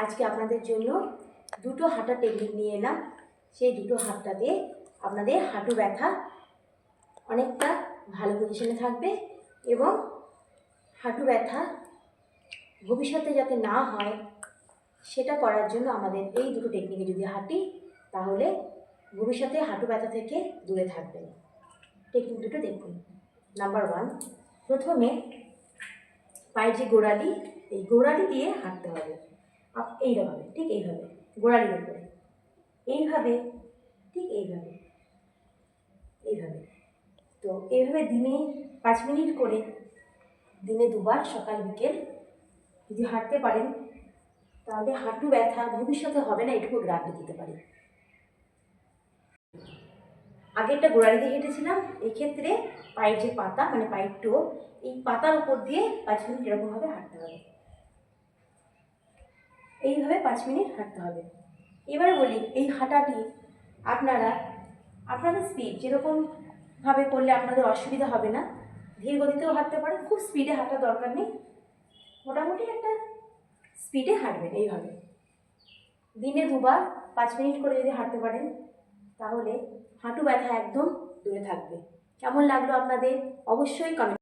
আজকে আপনাদের জন্য দুটো হাঁটা টেকনিক নিয়ে এলাম। সেই দুটো হাঁটাতে আপনাদের হাঁটু ব্যথা অনেকটা ভালো পজিশনে থাকবে এবং হাঁটু ব্যথা ভবিষ্যতে যাতে না হয় সেটা করার জন্য আমাদের এই দুটো টেকনিকে যদি হাঁটি তাহলে ভবিষ্যতে হাঁটু ব্যথা থেকে দূরে থাকবেন। টেকনিক দুটো দেখুন। নাম্বার 1, প্রথমে পায়ের যে গোড়ালি, এই গোড়ালি দিয়ে হাঁটতে হবে। এইভাবে, ঠিক এইভাবে গোড়ালির উপরে, এইভাবে, ঠিক এইভাবে, এইভাবে। তো এইভাবে দিনে 5 মিনিট করে, দিনে 2 বার সকাল বিকেল যদি হাঁটতে পারেন তাহলে হাঁটু ব্যথা ভবিষ্যতে হবে না, এটুকু গ্যারান্টি দিতে পারি। আগে একটা গোড়ালি দিয়ে হেঁটেছিলাম, এক্ষেত্রে পায়ের যে পাতা মানে পায়ের টো, এই পাতার উপর দিয়ে 5 মিনিট এরকমভাবে হাঁটতে হবে। এইভাবে 5 মিনিট হাঁটতে হবে। এবারে বলি, এই হাঁটাটি আপনারা আপনাদের স্পিড যেরকমভাবে করলে আপনাদের অসুবিধা হবে না, ধীর গতিতেও হাঁটতে পারেন, খুব স্পিডে হাঁটার দরকার নেই, মোটামুটি একটা স্পিডে হাঁটবেন। এইভাবে দিনে 2 বার 5 মিনিট করে যদি হাঁটতে পারেন তাহলে হাঁটু ব্যথা একদম দূরে থাকবে। কেমন লাগলো আপনাদের অবশ্যই কমেন্ট